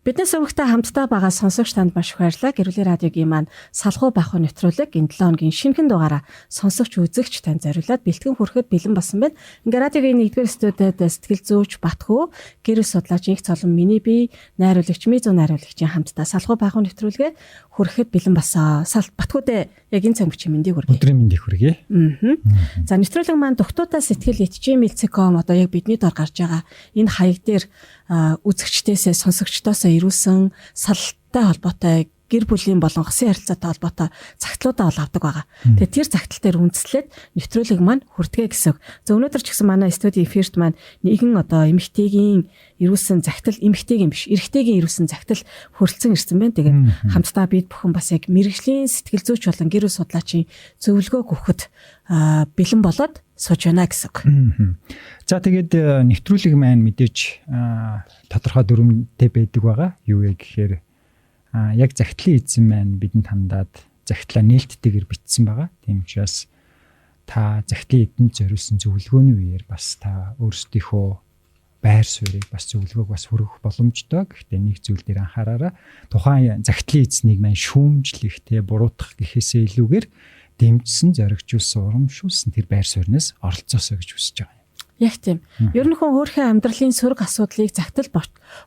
Биднээс өвгтэй хамтдаа байгаа сонсогч танд маш их баярлалаа. Гэрүүлийн радиогийн маань салхуу бахуу нэвтрүүлэг энэ 7 өдрийн шинэхэн дугаараа сонсогч үзэгч танд зориулаад бэлтгэн хүрэхэд бэлэн болсон байна. Ингээ радиогийн 1-р студиуд сэтгэл зүйч Батхүү, гэр бүл судлаач Инх Цолон, миний бие найруулагч Мизу найруулагчийн хамтдаа салхуу бахуу нэвтрүүлгээ хүрэхэд бэлэн болсон. Батхүүдээ яг энэ цаг үеийн мэндийг хүргэе. Өдрийн мэндийг хүргэе. За нэвтрүүлэг маань Дугтуутаа сэтгэл @gmail.com одоо яг бидний дор гарч байгаа энэ хаяг дээр үзэгчдээсээ сонсогчдоосоо ирүүлсэн салалттай холбоотой гэр бүлийн болон хосын харилцаатай холбоотой загтлуудаа ол авдаг байгаа. Тэгээ тэр загтал дээр үндэслээд нэвтрүүлэг маань хүртгэ гэсэн. За өнөөдөр ч гэсэн манай студийн эфирт маань нэгэн одоо эмэгтэйгийн ирүүлсэн загтал, эмэгтэйгийн биш, эрэгтэйгийн ирүүлсэн загтал хүрэлцэн ирсэн байна. Тэгээд хамтдаа бид бүхэн бас яг мэрэгжлийн сэтгэл зүйч болон гэр бүл судлаачийн зөвлөгөө өгөхөд бэлэн болоод сууж байна гэсэн. За тэгээд нэвтрүүлэг маань мэдээж тодорхой дүрмтэй байдаг байгаа. Юу вэ гэхээр яг загтлын эзэн маань бидэнд хандаад загтлаа нээлттэйгээр бичсэн байгаа. Тийм учраас та загтлын эдэнд зориулсан зөвлөгөөний үеэр бас та өөрсдийнхөө байр суурийг бас зөвлөгөөг бас хүргэх боломжтой. Гэхдээ нэг зүйл дээр анхаараарай. Тухайн загтлын эзнийг маань шүүмжлэх, буруутгах гэхээсээ илүүгээр дэмжсэн, зоригжуулсан, урамшуулсан тэр байр суурнаас оролцоосоо гэж хүсэж байгаа. Яг тийм. Ер нь хүн өөрийнхөө амьдралын сөрөг асуудлыг загтал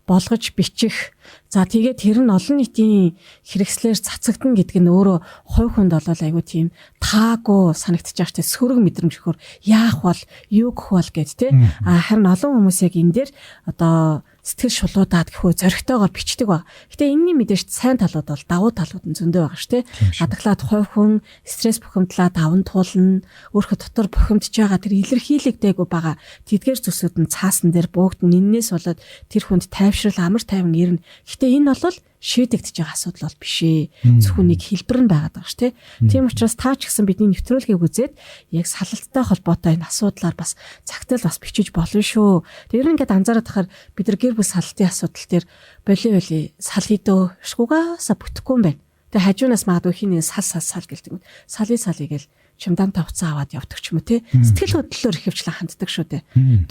болгож бичих. За тэгээд тэр нь олон нийтийн хэрэгслээр цацагдана гэдэг нь өөрөө хувь хүнд болол айгүй тийм таагүй санагдчих жааш тийм сөрөг мэдрэмж өгөхөр яах бол юу гэх бол гэд тэ. Харин олон хүмүүс яг энэ дээр одоо сэтгэл шулуудаад гэхүү зоригтойгоор бичдэг ба. Гэтэ энэний мэдээж сайн талууд бол давуу талууд нь зөндөө байгаа ш тэ. Адаглаад хувь хүн стресс бухимдлаа даван туулна. Өөрийнхөө дотор бухимдж байгаа тэр илэрхийлэгдээгүй байгаа тэдгээр зүйлсүүд нь цаасан дээр буугдна. Эннээс болоод тэр хүнд тайвшрал амар тайван ирнэ. Гэтэ энэ бол шийдэгдэж байгаа асуудал бол биш ээ. Зөвхөн нэг хэлбэр нь байгаад байгаа ш тэ. Тийм учраас та ч гэсэн бидний нэвтрүүлгийг үзээд яг салалттай холбоотой энэ асуудлаар бас цагтл бас бичиж болно шүү. Тэр ингээд анзаараад тахаар бид нар гэр бүл салтын асуудал дээр боли салидөө шгуугаасаа бүтэхгүй юм байна. Тэгээ хажуунаас магадгүй хин нэг сал гэлдэг. Салыг гэл чимдан тавцсан аваад явдаг ч юм уу те. Сэтгэл хөдлөлөөр ихэвчлэн ханддаг шүү дээ.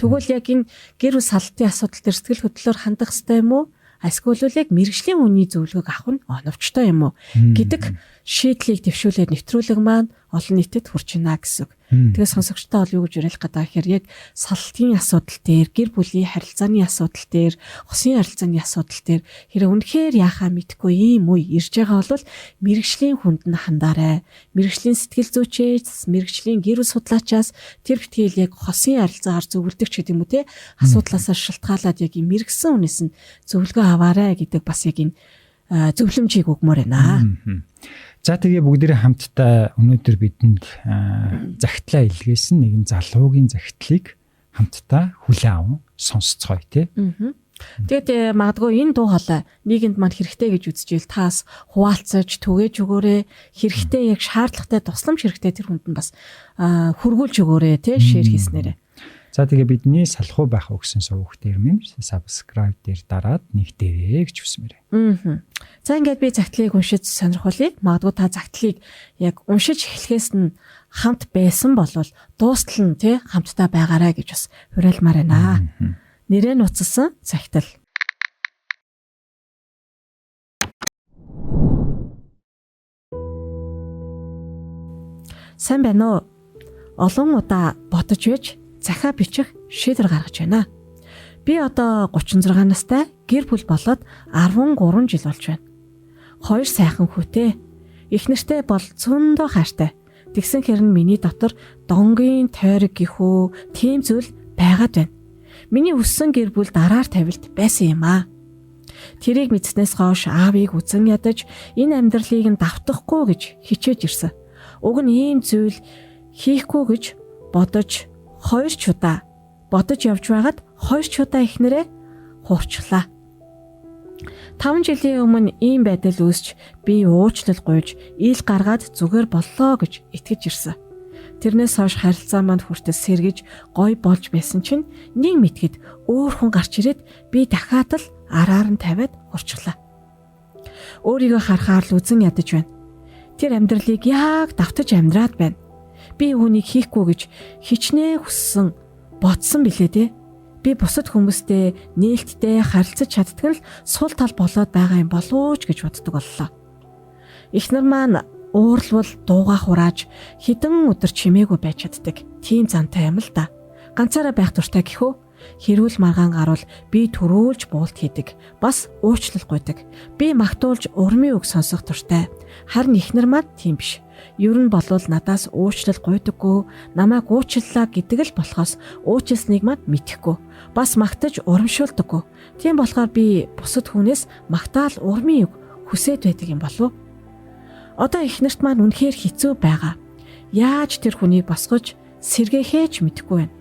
Тэгвэл яг энэ гэр бүл салтын асуудал дээр сэтгэл хөдлөлөөр хандах хэрэгтэй юм уу? Эсвэл яг мэрэгжлийн хүний зөвлөгөөг авах нь оновчтой юм уу гэдэг шийдлийг дэвшүүлээд нэвтрүүлэг маань олон нийтэд хүрч байна гэсэн. Тэгээ сонсогчтой бол юу гэж уриалах гэдэг гэхээр яг салтын асуудал дээр, гэр бүлийн харилцааны асуудал дээр, хосын харилцааны асуудал дээр хэрэг үнэхээр яхаа мэдгүй ийм үе ирж байгаа бол мэрэгжлийн хүнд нь хандаарай. Мэрэгжлийн сэтгэл зүйчээс, мэрэгжлийн гэр бүл судлаачаас тэр битгийл яг хосын харилцаагаар зөвлөдөг ч гэдэг юм уу те. Асуудлаасаа шалтгаалаад яг ийм мэрэгсэн хүнээс нь зөвлөгөө аваарай гэдэг бас яг энэ зөвлөмжийг өгмөр байна. За тэгээ бүгдээрээ хамтдаа өнөөдөр бидэнд загтлаа илгээсэн нэгэн залуугийн загтлыг хамтдаа хүлээн аван сонсцгоё тий. Тэгээд магадгүй энэ дуу хоолой нийгэмд мань хэрэгтэй гэж үзчихвэл таас хуваалцаж түгээж өгөөрэй. Хэрэгтэй яг шаардлагатай тусламж хэрэгтэй тэр хүнд нь бас хөргүүлж өгөөрэй тий шеэр хийснээрээ. За тэгээ бидний салхуу байх өгсөн сувгт ирмэн subscribe дээр дараад нэгтээрэй гэж хүсмээрээ. За ингээд би загтлыг уншиж сонирхолъё. Магадгүй та загтлыг яг уншиж эхлэхээс нь хамт байсан болвол дуустал нь тий хамтдаа байгаарай гэж бас уриалмаар байна. Нэрээ нуцсан загтал. Сайн байна уу? Олон удаа бодож байж захаа бичих шийдвэр гаргаж байна. Би одоо 36 настай гэр бүл болоод 13 жил болж байна. 2 сайхан хүүтэй. Эхнэртэй бол зөндөө хайртай. Тэгсэн хэрэг миний дотор донгийн тойрог гихүү тийм зүйл байгаад байна. Миний өссөн гэр бүл дараар тавилт байсан юм аа. Тэрийг мэдснээс хойш аавыг үзэн ядаж энэ амьдралыг нь давтахгүй гэж хичээж ирсэн. Уг нь ийм зүйл хийхгүй гэж бодож 2 чудаа бодож явж байгаад 2 чудаа эхнэрээ хуурчлаа. 5 жилийн өмнө ийм байдал үүсч би уучлал гуйж ил гаргаад зүгээр боллоо гэж итгэж ирсэн. Тэрнээс хойш харилцаа манд хүртэл сэргэж гой болж байсан чинь нэг мэтгэд өөр хүн гарч ирээд би дахиад л араар нь тавиад хурчлаа. Өөрийгөө харахаар л үзэн ядаж байна. Тэр амьдралыг яг давтаж амьдраад байна. Би үүнийг хийхгүй гэж хичнээн хүссэн бодсон билээ дээ. Би бусад хүмүүстэй нээлттэй харилцаж чаддаг нь л сул тал болоод байгаа юм болов ч гэж боддог боллоо. Эхнэр маань уурлвал дуугаа хурааж хідэн өдөр чимээгүй байж чаддаг. Тийм зантай юм л да. Ганцаараа байх дуртай гэхүү. Хэрүүл маргаан гарвал би төрүүлж буулт хийдэг. Бас уучлал гуйдаг. Би магтуулж урмын үг сонсох дуртай. Харин эхнэр маань тийм биш. Ер нь болвол надаас уучлал гуйдаггүй, намайг уучлалаа гэдэг л болохоос уучлсныг маань мэдэхгүй. Бас магтаж урамшуулдаггүй. Тийм болохоор би бусад хүнээс магтаал урмын үг хүсээд байдаг юм болов. Одоо эхнэрт маань үнэхээр хэцүү байгаа. Яаж тэр хүнийг босгож сэргээхээч мэдэхгүй байна.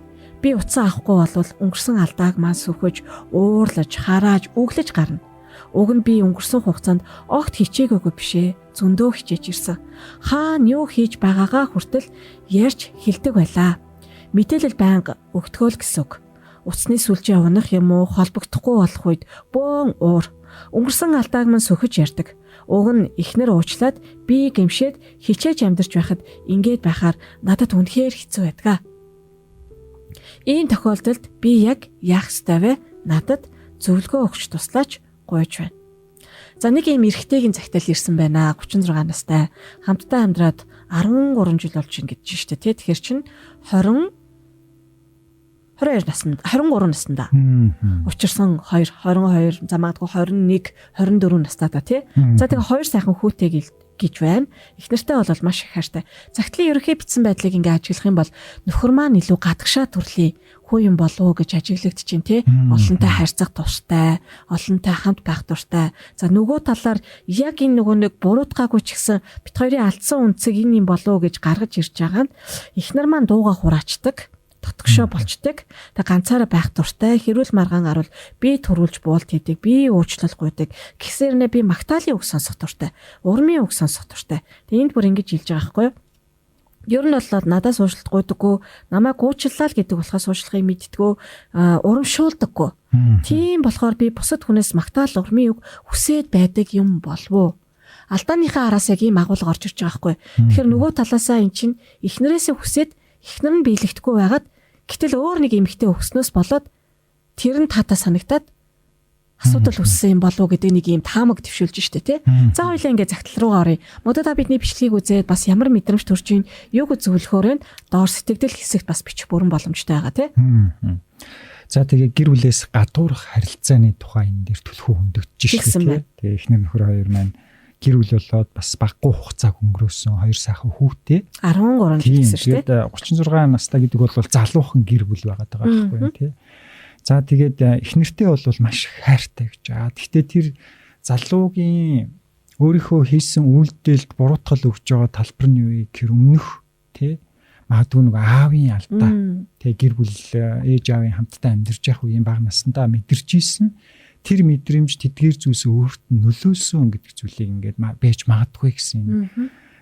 Би утсан авахгүй болвол өнгөрсөн алдааг маань сүхэж, уурлаж, харааж, өглөж гарна. Уг нь би өнгөрсөн хугацаанд огт хичээгөөгүй бишээ. Зөндөө хичээж ирсэн. Хаана юу хийж байгаагаа хүртэл ярьж хэлдэг байлаа. Мэдээлэл байнга өгтгөөл гэсэн үг. Утасны сүлжээ унах юм уу, холбогдохгүй болох үед бөөн уур. Өнгөрсөн алдааг маань сүхэж ярьдаг. Уг нь эхнэр уучлаад би гэмшээд хичээж амьдарч байхад ингээд байхаар надад үнэхээр хэцүү байдгаа. Ийм тохиолдолд би яг яах ёстой вэ? Надад зөвлөгөө өгч туслаач гуйж байна. За нэг ийм эрэгтэйгийн цагтаал ирсэн байна. 36 настай. Хамтдаа амьдраад 13 жил болж ин гэж штэ тий. Тэгэхээр чин 22 наснд 23 наснда. Учирсан 2 22 за магадгүй 21 24 настай та тий. За тэгээ хоёр сайхан хүүтэй гэж байна. Эхнэртэй бол маш их хайртай. Цагтлын ерөнхий бичсэн байдлыг ингээ ажиглах юм бол нөхөр маань илүү гадагшаа төрлийн хүү юм болов уу гэж ажиглагдчих юм тий. Олонтой харьцах туртай, олонтой хамт байх туртай. За нөгөө талаар яг энэ нөгөө нэг буруутгаагүй ч гэсэн бит хоёрын алдсан үнцэг энэ юм болов уу гэж гаргаж ирж байгаа нь эхнэр маань дууга хураачдаг. Тотгошоо болчдаг. Тэг ганцаараа байх дуртай. Хэрүүл маргаан гарвал би төрүүлж буулт хийдэг. Би уучлал гуйдаг. Гэсээрнэ би магтаалын үг сонсох дуртай. Урмын үг сонсох дуртай. Тэг энд бүр ингэж хэлж байгаа байхгүй юу? Ер нь бол надаас уучлалт гуйдаггүй. Намайг уучлалаа л гэдэг болохоос уучлахыг мэддэггүй. Урамшуулдаггүй. Тийм болохоор би бусад хүнээс магтаал урмын үг хүсээд байдаг юм болов уу? Алдааныхаа араас яг ийм агуулга орж ирж байгаа байхгүй юу? Тэгэхээр нөгөө талаасаа эн чинь эхнэрээсээ хүсээд эхнэр нь биелэгдэхгүй байгаад гэтэл өөр нэг эмэгтэй өгснөөс болоод тэр нь татаа санагтаад асуудал үүссэн юм болов уу гэдэг нэг юм таамаг төвшүүлж штэ тий. За хоёлаа ингээд загтал руугаа оръё. Модоо бидний бичлэгийг үзээд бас ямар мэдрэмж төрж ийн юуг зөвлөхөөр нь доор сэтгэгдэл хэсэгт бас бичих бүрэн боломжтой байгаа тий. За тэгээ гэр бүлээс гадуурх харилцааны тухай энэ дээр төлхөө хөндөгдөж шээ тий. Тэгээ эхнэр нөхөр хоёр маань гэр бүл болоод бас баггүй хугацааг өнгөрөөсөн хоёр сайхан хүүтэй 13 жил гэсэн шүү дээ. 36 настай гэдэг бол залуухан гэр бүл байгаад байгаа байхгүй тий. За тэгээд эхнэртэй бол маш их хайртай гэж. Гэхдээ тэр залуугийн өөрийнхөө хийсэн үйлдэлд буруутгал өгж байгаа талбар нь юу гэхээр өмнөх тий магадгүй нэг аавын алдаа тий гэр бүл ээж аавын хамтдаа амьдарч явах үеийн бага наснда мэдэрч ийсэн тэр мэдрэмж тэдгээр зүйлс өөрт нь нөлөөлсөн гэдэг зүйлийг ингээд байж магадгүй гэсэн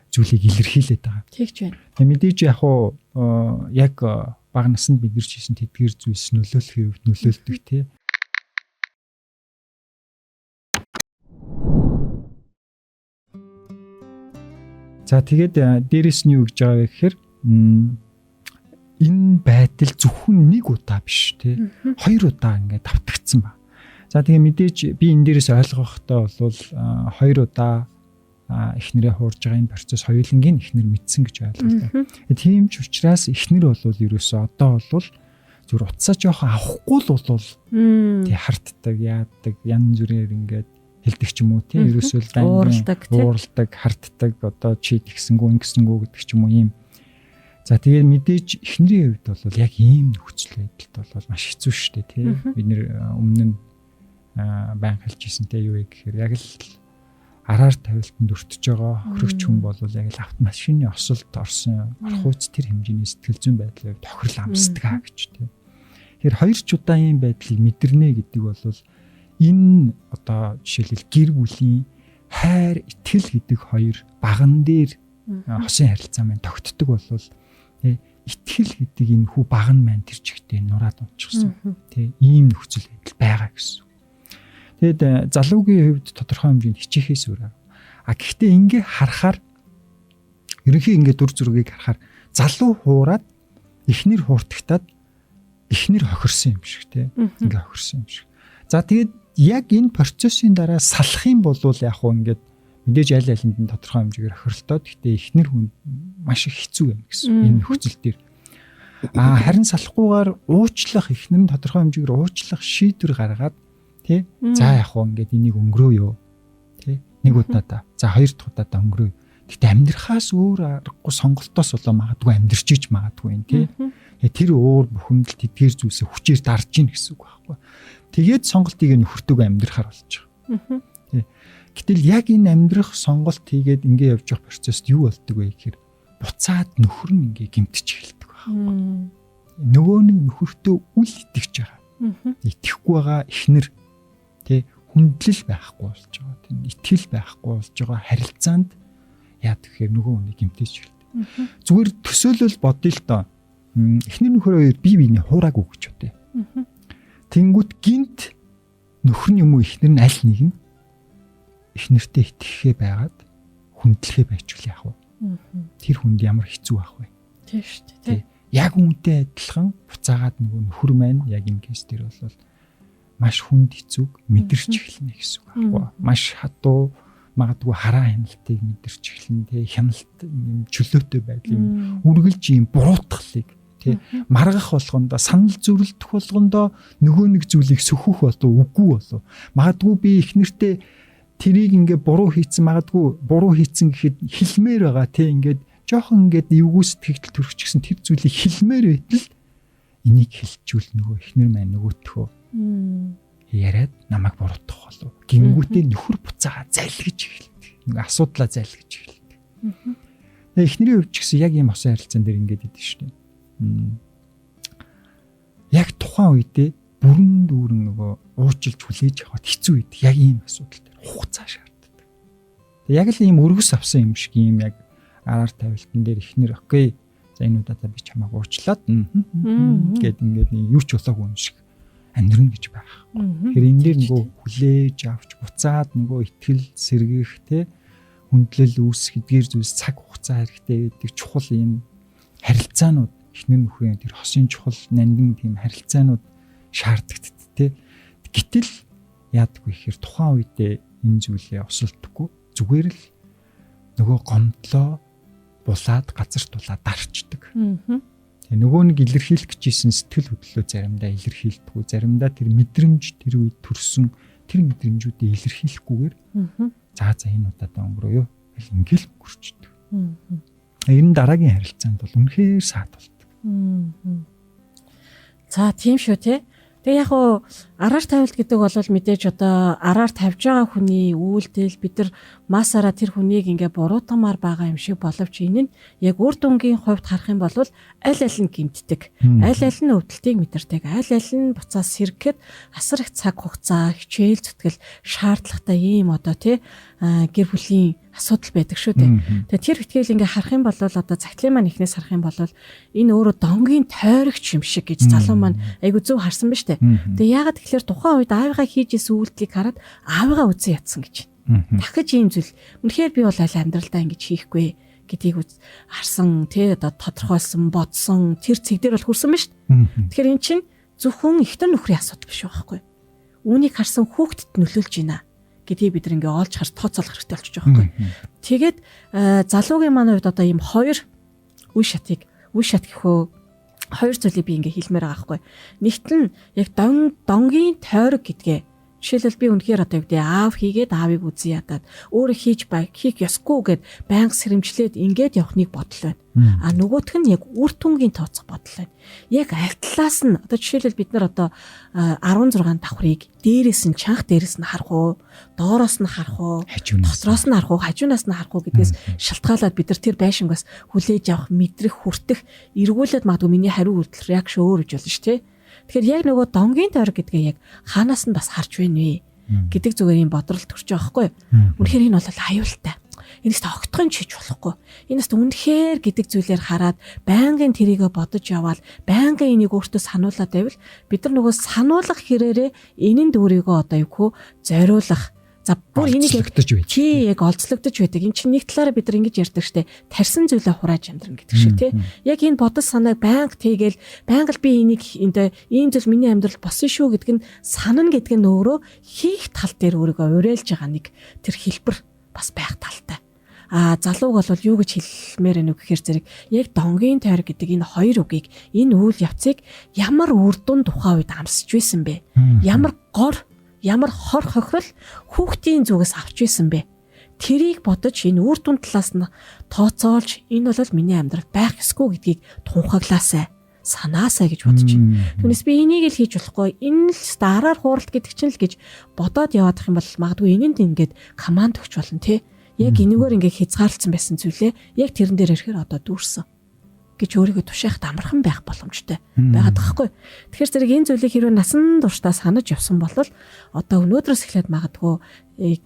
зүйлийг илэрхийлээд байгаа. Тэгж байна. Мэдээж яг уу яг бага наснд мэдэрч хийсэн тэдгээр зүйлс нөлөөлөх үед нөлөөлдөг тий. За тэгээд дээрэс нь юу гэж байгаа вэ гэхээр энэ байдал зөвхөн нэг удаа биш тий. Хоёр удаа ингээд давтагдсан ба. За тэгээ мэдээж би энэ дээрээс ойлгохтой бол 2 удаа эхнэрээ хуурж байгаа энэ процесс хоёулангийн эхнэр мэдсэн гэж ойлголоо. Тийм ч учраас эхнэр бол ерөөсөө одоо бол зүр утсаа жоохон авахгүй л бол тий хартдаг яадаг янз бүрээр ингээд хэлдэг ч юм уу тий ерөөсөө уурладаг хартдаг одоо чи тэгсэнгүү ингэсэнгүү гэдэг ч юм уу ийм. За тэгээ мэдээж эхнэрийн хувьд бол яг ийм нөхцөл байдалд бол маш хэцүү шүү дээ тий бид нэр өмнө нь байн хэлж ийсэнтэй юу гэхээр яг л араар тавилтанд өртөж байгаа хөрөгч хүн бол яг л автомашины осолд орсон орхууц тэр хэмжээний сэтгэл зүйн байдлыг тохирол амсдаг гэж тийм. Тэгэхээр хоёр ч удаа ийм байдлыг мэдэрнэ гэдэг бол энэ одоо жишээлбэл гэр бүлийн хайр итгэл гэдэг хоёр баган дээр хосын харилцаа маань тогтдог бол итгэл гэдэг энэ хүү баган маань тэр чигтээ нураад унчихсан тийм ийм нөхцөл байдал байгаа гэсэн. Тэгэд залуугийн хувьд тодорхой хэмжээнд хичээхээс өөр. Гэхдээ ингээ харахаар ерөнхий ингээ дүр зургийг харахаар залуу хуураад эхнэр хууртагтаад эхнэр хохирсон юм шиг тий. Ингээ хохирсон юм шиг. За тэгээд яг энэ процессын дараа салах юм бол яг хөө ингээд мэдээж аль алинд нь тодорхой хэмжээгээр хохиролтоод гэхдээ эхнэр хүн маш их хэцүү байна гэсэн энэ нөхцөл дээр. Харин салахгүйгээр уучлах эхнэр нь тодорхой хэмжээгээр уучлах шийдвэр гаргаад тий. За яг хөө ингээд энийг өнгөрөө юу тий. Нэг удаадаа. За хоёр дахь удаадаа өнгөрөө. Гэхдээ амьдрахаас өөр аргагүй сонголтоос болоо магадгүй амьдрч иж магадгүй юм тий. Тэр өөр бухимдал тэдгээр зүйлсээ хүчээр дарж ийн гэсэн үг байхгүй. Тэгээд сонголтыг нөхөртөөгөө амьдрахаар болж байгаа. Тий. Гэтэл яг энэ амьдрах сонголт хийгээд ингээ явж явах процесст юу болдог вэ гэхээр буцаад нөхөр нь ингээ гэмтэж эхэлдэг байхгүй. Нөгөө нь нөхөртөө үл итгэж байгаа. Итгэхгүй байгаа эхнэр тий хүндлэл байхгүй болж байгаа. Тий итгэл байхгүй болж байгаа харилцаанд яад гэхээр нөгөө хүнийг гэмтэж эхэлдэг. Зүгээр төсөөлөл бодъё л доо. Эхнэр нөхөр хоёр бие биенээ хуураагүй гэж бодъё. Тэнгүүт гинт нөхөр нь юм уу эхнэр нь аль нэг нь эхнэртээ итгэхээ байгаад хүндлэхээ байчвал яах вэ? Тэр хүнд ямар хэцүү байх вэ? Тийм шүү дээ. Яг үүнтэй адилхан буцаагаад нөгөө нөхөр маань яг энэ кейс дээр бол маш хүнд хэцүүг мэдэрч эхэлнэ гэсэн үг байхгүй. Маш хатуу магадгүй хараа хяналтыг мэдэрч эхэлнэ тий хяналт юм чөлөөтэй байдлын үргэлж юм буруутгалыг тий маргах болгондоо санал зүрэлдэх болгондоо нөгөө нэг зүйлийг сөхөх болов үгүй болов магадгүй би эхнэртээ тэрийг ингээ буруу хийцэн магадгүй буруу хийцэн гэхэд хэлмээр байгаа тий ингээд жоохон ингээд эвгүй сэтгэл төрчихсөн тэр зүйлийг хэлмээр байтал энийг хэлчихвэл нөгөө эхнэр маань нөгөөтхөө яриад намайг буруутгах болов гингүүтээ нөхөр буцаа зайлгэж эхэлдэг ингээ асуудлаа зайлгэж эхэлдэг. Эхнэрийн хувьд ч гэсэн яг ийм хосын харилцаан дээр ингээд идэв шүү дээ. Яг тухайн үедээ бүрэн дүүрэн нөгөө уучлж хүлээж авахд хэцүү үед яг ийм асуудал дээр хугацаа шаарддаг. Яг л ийм өргөс авсан юм шиг ийм яг араар тавилтан дээр эхнэр окей за энэ удаа би чамайг уучлаад гээд ингээд юу ч болоогүй юм шиг амьдрна гэж байх. Тэгэхээр энэ дээр нөгөө хүлээж авч буцаад нөгөө итгэл сэргийх те хүндлэл үүсэх эдгээр зүйлс цаг хугацаа хэрэгтэй гэдэг чухал ийм харилцаанууд эхнэр нөхрийн тэр хосын чухал нандин тийм харилцаанууд шаарддаг те. Гэтэл яадаггүй ихээр тухайн үедээ энэ зүйлээ осолдохгүй зүгээр л нөгөө гомдлоо булаад газар тулаад дарчдаг. Нөгөө нэг илэрхийлэх гэжсэн сэтгэл хөдлөлөө заримдаа илэрхийлдэггүй, заримдаа тэр мэдрэмж тэр үед төрсөн тэр мэдрэмжүүдээ илэрхийлэхгүйгээр за энэ удаадаа өнгөрөө юу ингээл өнгөрчдөг. Энэ дараагийн харилцаанд бол үнэхээр саад болдог. За тийм шүү те. Тэгээ яг уу араар тавилт гэдэг бол мэдээж одоо араар тавьж байгаа хүний үйлдэл бид нар масаараа тэр хүнийг ингээ буруутгамаар байгаа юм шиг боловч энэ нь яг үр дүнгийн хувьд харах юм бол аль аль нь гэмтдэг. Аль аль нь өвдөлтийг мэдэрдэг. Аль аль нь буцаа сэргэхэд асар их цаг хугацаа, хичээл зүтгэл шаардлагатай ийм одоо тий гэр бүлийн асуудал байдаг шүү дээ. Тэгээ тэр ихтгэл ингээ харах юм бол одоо цагтлын маань ихнээс харах юм бол энэ өөрөө донгийн тойрогч юм шиг гэж залуу маань айгу зөв харсан ба штэ. Тэгээ яагаад тэгэхээр тухайн үед аавыгаа хийж исэн үйлдэлийг хараад аавыгаа үзэн ятсан гэж. Дахиж ийм зүйл. Үнэхээр би бол аль амьдралдаа ингэж хийхгүй гэдгийг харсан, тий одоо тодорхойлсон, бодсон, тэр цэг дээр бол хүрсэн ба штэ. Тэгэхээр эн чинь зөвхөн ихтер нөхрийн асуудал биш байхгүй. Үүнийг харсан хүүхдэд нөлөөлж байна гэдгийг бид ингээ олж харж тооцоолох хэрэгтэй болчих жоох байхгүй. Тэгээд залуугийн маань хувьд одоо ийм хоёр үе шат гэхөө хоёр зүйлийг би ингээ хэлмээр байгаа байхгүй. Нэгт нь яг донгийн тойрог гэдгээ жишээлбэл би үнэхээр одоо юу гэдэг аав хийгээд аавыг үзье ядаад өөрөө хийж хийх ёсгүй гэд байнга сэрэмжлээд ингээд явахныг бодол байна. Нөгөөх нь яг үр дүнгийн тооцох бодол байна. Яг алтлаас нь одоо жишээлбэл бид нар одоо 16 давхрыг дээрээс нь чанх дээрээс нь харах уу, доороос нь харах уу, дотроос нь харах уу, хажуунаас нь харах уу гэдгээс шалтгаалаад бид нар тэр байшингаас хүлээж авах, мэдрэх, хүртэх, эргүүлээд магадгүй миний хариу үйлдэл реакшн өөр гэж болно шүү дээ. Тэгэхээр яг нөгөө донгийн тойрог гэдгээ яг хаанаас нь бас харж байна вэ гэдэг зүгээр юм бодрол төрж байгаа хгүй. Үнэхээр энэ бол аюултай. Энэс та огтхон чиж болохгүй. Энэс үнэхээр гэдэг зүйлээр хараад байнгын тэрийгэ бодож яваал, байнгын энийг өөртөө сануулад байвал бид нар нөгөө сануулгах хэрээрээ энэнд өөрийгөө одоо юу хөө зориулах. За бүр энийг яг олзлогдож байдаг. Энд чинь нэг талаараа бид нар ингэж ярьдаг штэ. Тарьсан зүйлээ хурааж амьдран гэдэг шиг тий. Яг энэ бодол санааг байнга тийгээл байнга би энийг ийм зүйл миний амьдралд босон шүү гэдг нь санана гэдэг нь өөрөө хийх тал дээр өөрийгөө уриалж байгаа нэг тэр хэлбэр бас байх талтай. Залууг бол юу гэж хэлмээр байна вэ гэхээр зэрэг яг донгийн тойр гэдэг энэ хоёр үгийг энэ үйл явцыг ямар үр дүн тухайн үед амсч байсан бэ? Ямар хор хохирол хүүхдийн зүгээс авч байсан бэ? Тэрийг бодож энэ үр дүн талаас нь тооцоолж энэ бол миний амьдрал байх ёсгүй гэдгийг тунхаглаасай, санаасай гэж бодож байна. Түүнээс би энийг л хийж болохгүй. Энэ л дараар хууралт гэдэг чинь л гэж бодоод явах юм бол магадгүй энэнд ингээд команд өгч болно тий. Яг энэгээр ингээд хязгаарлалсан байсан зүйлээ яг тэрэн дээр ирэхээр одоо дүүрсэн гэж өөрийгөө тушаахд амархан байх боломжтой байгаад байгаа хгүй. Тэгэхээр зэрэг энэ зүйлийг хэрвээ насан туршдаа санаж явсан бол одоо өнөөдрөөс эхлээд магадгүй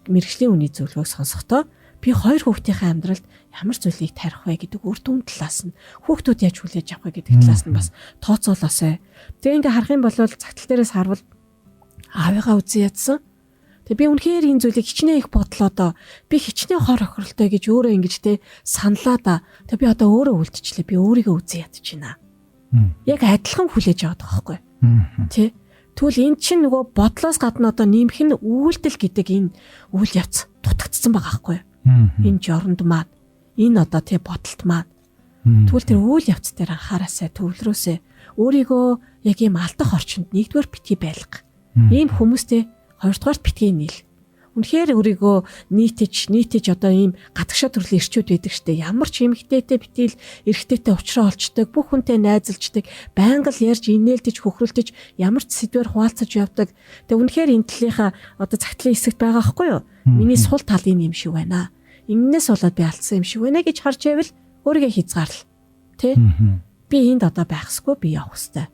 мэргэжлийн үний зөвлөгөөг сонсохдоо би хоёр хүүхдийнхээ амьдралд ямар зүйлийг тарих вэ гэдэг үр дүн талаас нь хүүхдүүд яаж хүлээж авах вэ гэдэг талаас нь бас тооцоолоосай. Тэгээ ингээ харах юм бол цагтл дээрээс харвал аавыгаа үзэн ядсан. Тэгээ би үнэхээр энэ зүйлийг хичнээн их бодлоо би хичнээн хор хохиролтой гэж өөрөө ингэж те саналаа да. Тэгээ би одоо өөрөө үлдчихлээ. Би өөрийгөө үзэн ядаж байна. Яг адилхан хүлээж аваад байгаа байхгүй. Тэ. Тэгвэл эн чинь нөгөө бодлоос гадна одоо нэмэх нь үйлдэл гэдэг энэ үйл явц дутагдсан байгаа байхгүй. Энэ жоронд маань энэ одоо те бодолт маань. Тэгвэл тэр үйл явц дээр анхаараасай, төвлөрөөсэй. Өөрийгөө яг ийм алдах орчинд нэгдүгээр битгий байлга. Ийм хүмүүстэй хоёрдугаарт битгий нийл. Үнэхээр өөрийгөө нийтэж одоо ийм гадагшаа төрлийн ирчүүд байдаг штэ. Ямар ч эмэгтэйтэй битэл эрэгтэйтэй уулзраа олцдог, бүх хүнтэй найзалждаг, байнга л ярьж инээлдэж хөхрөлдөж ямар ч сэдвээр хуваалцаж явдаг. Тэгээ үнэхээр энэ талынхаа одоо цагтлын хэсэгт байгаа байхгүй юу? Миний сул тал энэ юм шиг байна. Иннээс болоод би алдсан юм шиг байна гэж харж байвал өөрийгөө хязгаарлал. Тэ? Би энд одоо байхсгүй би явах хэвээр.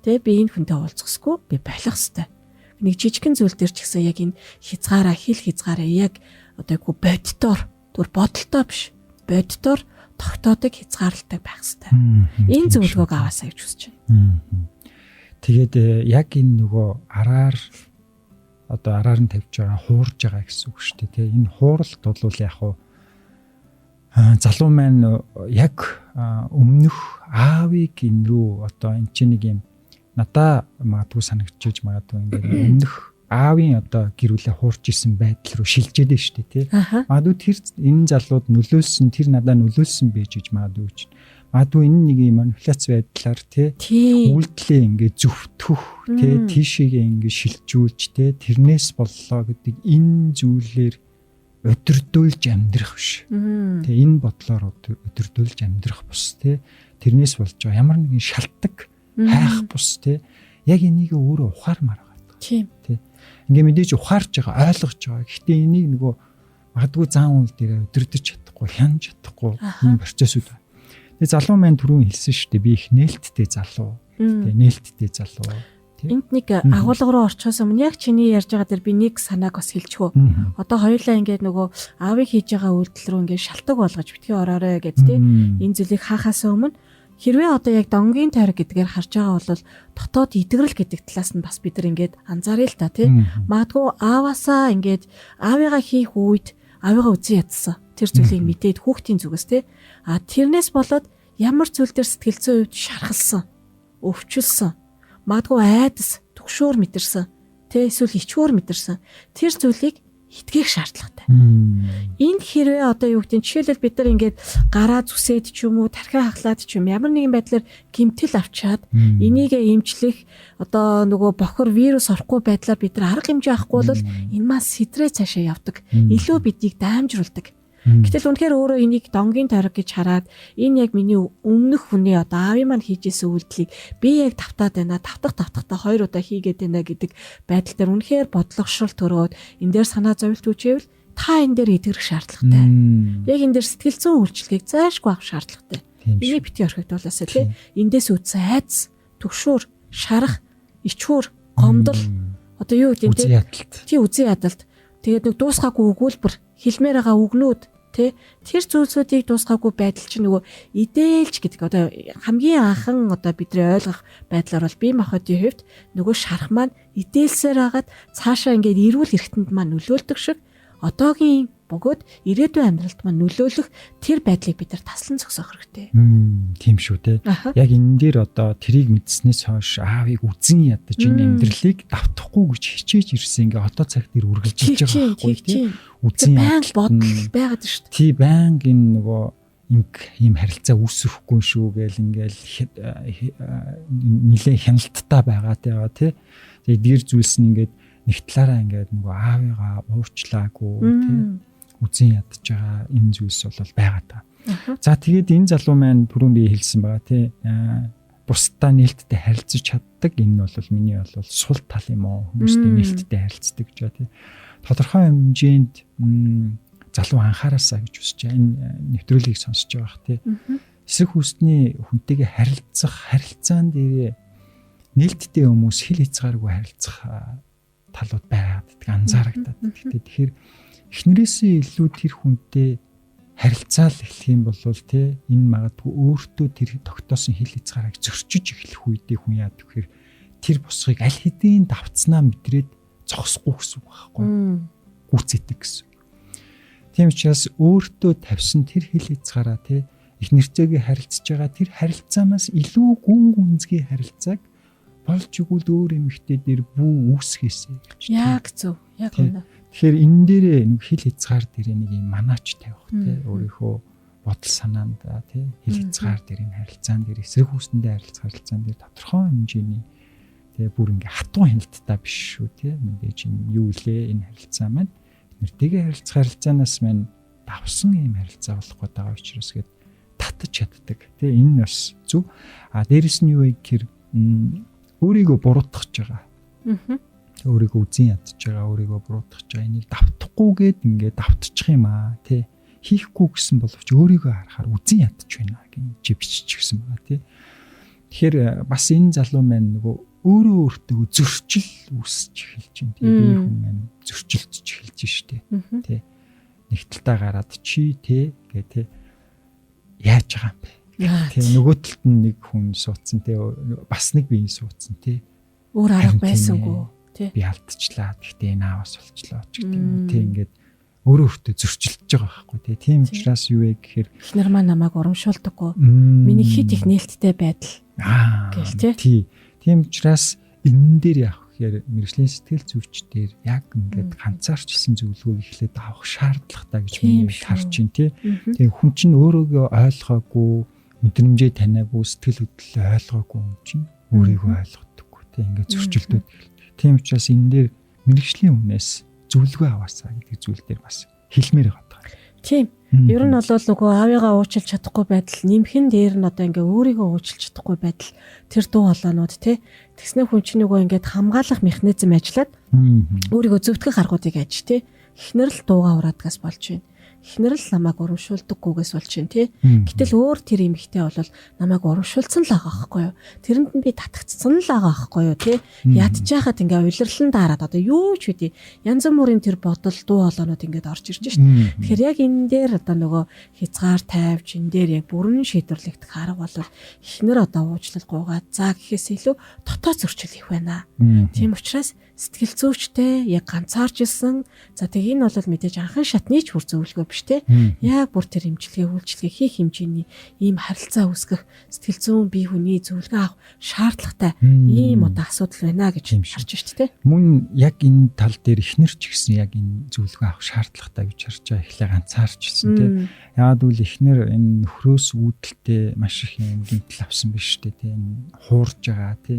Тэ би энэ хүнтэй уулзахгүй би байх хэвээр. Нэг жижигхэн зүйл дээр ч гэсэн яг энэ хязгаараа яг одоо үгүй боддоор түр бодолтой биш. Боддоор тогтоодог хязгаарлалтай байх хэвээр. Энэ зөвлөгөөг аваасаа гэж хүсэж байна. Тэгээд яг энэ нөгөө араар нь тавьж байгаа хуурж байгаа гэсэн үг шүү дээ. Энэ хууралт бол яг хуу залуу маань яг өмнөх аавыг энэ рүү одоо эн чинь нэг юм надаа магадгүй санагдчихж магадгүй ингээд өмнөх аавын одоо гэрүүлээ хуурж исэн байдал руу шилжээд байна шүү дээ тий. Магадгүй тэр энэ залууд нөлөөлсөн тэр надаа нөлөөлсөн байж магадгүй ч. Магадгүй энэ нэг юм манипуляц байдлаар тий үйлдэлээ ингээд зөвтгөх тий тийшээгээ ингээд шилжүүлж тий тэрнээс боллоо гэдэг энэ зүйлээр өдөрдүүлж амьдрах биш. Тий энэ бодлоор өдөрдүүлж амьдрах бус тий тэрнээс болж байгаа ямар нэгэн шалтгаан хайх бус тий яг энийг өөрөө ухаармаар байгаа. Тийм тий. Ингээ мэдээж ухаарч байгаа, ойлгож байгаа. Гэхдээ энийг нөгөө магадгүй зан үйл дээр өдөрдөж чадахгүй, хянаж чадахгүй ийм процессуд байна. Тэгээ залуу маань түрүүн хэлсэн шүү дээ. Би их нээлттэй залуу. Тий нээлттэй залуу. Энд нэг агуулга руу орчихоос өмнө яг чиний ярьж байгаа дээр би нэг санааг бас хэлчихв. Одоо хоёулаа ингээд нөгөө аавыг хийж байгаа үйлдэл рүү ингээд шалтгаан болгож битгий ороорой гэж тий энэ зүйлийг хаахаас өмнө хэрвээ одоо яг донгийн тойр гэдгээр харж байгаа бол дотоод идэгрэл гэдэг талаас нь бас бид нар ингээд анзааръя л та тий. Магадгүй ааваасаа ингээд аавыгаа хийх үед аавыгаа үзэн ядсан. Тэр зүйлийг мэдээд хүүхдийн зүгээс тий. Тэрнээс болоод ямар зүйл дээр сэтгэл зүйн үед шархалсан, өвчлсөн. Магадгүй айдас, түгшөөр мэдэрсэн. Тэ эсвэл ичвөр мэдэрсэн. Тэр зүйлийг итгээх шаардлагатай. Энэ хэрвээ одоо юу гэдэг нь жишээлбэл бид нар ингээд гараа зүсээд ч юм уу тархиа хахлаад ч юм ямар нэгэн байдлаар гэмтэл авчаад энийгээ эмчлэх одоо нөгөө бохор вирус орохгүй байдлаар бид нар арга хэмжээ авахгүй бол энэ маань сэтрээ цаашаа явдаг. Илүү бидийг даамжруулдаг. Гэтэл үнэхээр өөрөө энийг донгийн тойрог гэж хараад энэ яг миний өмнөх хүний одоо аавын маань хийжсэн үйлдэлийг би яг тавтаад байна. Тавтахтаа хоёр удаа хийгээд байна гэдэг байдал дээр үнэхээр бодлогошрол төрөөд энэ дээр санаа зовлт үчээвэл та энэ дээр итгэх шаардлагатай. Яг энэ дээр сэтгэл зүйн үйлчлэгийг зайлшгүй авах шаардлагатай. Энийг бити орхигдуулаасаа тий. Эндээс үүдсэн айдас, түгшүүр, шарах, ичвэр, гомдол одоо юу гэдэг нь тий үзэн ядалт. Тэгээд нэг дуусгаагүй өгүүлбэр, хэлмээр байгаа үгнүүд тий тэр зүйлсүүдийг дуусгаагүй байдал чинь нөгөө идээлж гэдэг одоо хамгийн анхан одоо бидний ойлгох байдлаар бол бие махбодын хувьд нөгөө шарах маань идээлсээр хагаад цаашаа ингээд эрүүл эрхтэнд маань нөлөөлдөг шиг одоогийн бөгөөд ирээдүйн амьдралд маань нөлөөлөх тэр байдлыг бид нар таслан зогсоох хэрэгтэй. Тийм шүү те. Яг энэ дээр одоо тэрийг мэдснээс хойш аавыг үзэн ядаж энэ амьдралыг давтахгүй гэж хичээж ирсэн ингээ одоо цаг дээр үргэлжилж байгаа байхгүй тийм. Үзэн байнга бодол байгаад шүү дээ. Тий байнга энэ нөгөө ийм харилцаа үүсэхгүй шүү гээл ингээл нилээ хяналттай байгаа тий. Тэгээд дэр зүйлс нь ингээд нэг талаараа ингээд нөгөө аавыгаа уурчлаагүй тий үзэн ядж байгаа энэ зүйлс бол байгаа та. За тэгээд энэ залуу маань түрүүн би хэлсэн байгаа тий бусдаа нээлттэй харилцаж чаддаг энэ бол миний бол сул тал юм уу хүмүүстэй нээлттэй харилцдаг гэж байна тий. Тодорхой хэмжээнд залуу анхаараасаа гэж үсэж байгаа энэ нэвтрүүлгийг сонсож байгаа бах тий. Эсрэг хүсний хүнтэйгээ харилцаан дээр нээлттэй хүмүүс хил хязгааргүй харилцах талууд байгаад анзаарагдаад. Тэгэхээр эхнэрээсээ илүү тэр хүнтэй харилцаал эхлэх юм бол тий энэ магадгүй өөртөө тэр тогтоосон хил хязгаарыг зөрчиж эхлэх үедээ хүн яадаг гэхээр тэр босхийг аль хэдийн давцнаа мэдрээд зогсохгүй гэсэн үг байхгүй гүцэдэг гэсэн. Тийм учраас өөртөө тавьсан тэр хил хязгаараа тий эхнэртэйгээ харилцаж байгаа тэр харилцаанаас илүү гүн гүнзгий харилцааг болж игүүл өөр эмэгтэй дээр бүү үүсгэсэй гэж. Яг зөв. Яг үнэ. Тэгэхээр энэ дээрээ нэг хил хязгаар дээр нэг юм манаач тавих тий өөрийнхөө бодол санаанд тий хил хязгаар дээр энэ харилцаан дээр эсрэг хүсэндээ харилцаан дээр тодорхой хэмжээний тий бүр ингээ хатуу хяналттай биш шүү тий мэдээж энэ юу лээ энэ харилцаа маань нэртэйгээ харилцаанаас маань давсан юм харилцаа болох гээд байгаа учраас гээд татаж чаддаг тий энэ бас зөв. Дээрэс нь юу вэ гэхээр өөрийгөө буруутгах байгаа. Өөрийгөө үзэн ядж байгаа, өөрийгөө буруутгах байгаа. Энийг давтахгүйгээд ингээд давтчих юм аа, тий. Хийхгүй гэсэн боловч өөрийгөө харахаар үзэн ядж байна гэж бичиж гисэн байгаа, тий. Тэгэхээр бас энэ залуу маань нөгөө өөрөө өөртөө зөрчил үүсэж эхэлж байна. Тэгээ бие хүн маань зөрчилдөж эхэлж штэ, тий. Нэг талтаа гараад чи тий гэ тий яаж байгаа юм бэ? Тэгээ нөгөө талд нь нэг хүн суудсан тий бас нэг бие суудсан тий өөр арга байсангүй тий би алдчихлаа гэхдээ наавас болчлоо ч гэдэг юм тий ингээд өөрөө өөртөө зөрчилдөж байгаа байхгүй тий тийм учраас юу вэ гэхээр эхнэр маань намайг урамшуулдаггүй миний хит их нээлттэй байдал гэл тий тийм учраас энэ дээр явах гэхээр мэрэгжлийн сэтгэл зүйч дээр яг ингээд ганцаарч исэн зөвлөгөөг эхлээд авах шаардлагатай гэж би харж байна тий тэгээ хүн чинь өөрийгөө ойлгоогүй мэдрэмжээ таниагүй сэтгэл хөдлөлөө ойлгоогүй юм чинь өөрийгөө ойлгодоггүй тийм ингээд зөрчилдөд. Тийм учраас энэ дээр мэрэгжлийн хүнээс зөвлөгөө аваасаа гэдэг зүйл дээр бас хэлмээр байгаа. Тийм. Ер нь бол нөгөө аавыгаа уучлж чадахгүй байдал нэмхэн дээр нь одоо ингээ өөрийгөө уучлж чадахгүй байдал тэр дуу хоолойнууд тий. Тэгснэ хүн чинь нөгөө ингээд хамгаалах механизм ажиллаад өөрийгөө зөвтгөх аргуудыг аж тий. Эхнэр л дууга ураадгаас болж байна. Эхнэр л намайг урамшуулдаггүйгээс болж байна тий. Гэтэл өөр тэр эмэгтэй бол намайг урамшуулсан л байгаа байхгүй юу. Тэрэнд нь би татгцсан л байгаа байхгүй юу тий. Ядчихад ингээ уйлрлан дараад одоо юу ч үгүй янз бүрийн тэр бодол дуу хоолойнууд ингээд орж ирж шин. Тэгэхээр яг энэ дээр одоо нөгөө хязгаар тавьж энэ дээр яг бүрэн шийдвэрлэгдэх арга бол эхнэр одоо уучлал гуугаад за гэхээс илүү дотоод зөрчил их байна. Тийм учраас сэтгэл зүйчтэй яг ганцаарч ирсэн. За тэг энэ бол мэдээж анхан шатны ч бүр зөвлөгөө биш те. Яг бүр тэр эмчилгээ үйлчилгээ хийх хэмжээний ийм харилцаа үүсгэх сэтгэл зүйн бие хүний зөвлөгөө авах шаардлагатай ийм одоо асуудал байна гэж харж байна те. Мөн яг энэ тал дээр эхнэр ч гэсэн яг энэ зөвлөгөө авах шаардлагатай гэж харж байгаа эхлээ ганцаарч ирсэн те. Яагад үл эхнэр энэ нөхрөөс үүдэлтэй маш их юм гэмтэл авсан биш те. Энэ хуурж байгаа те.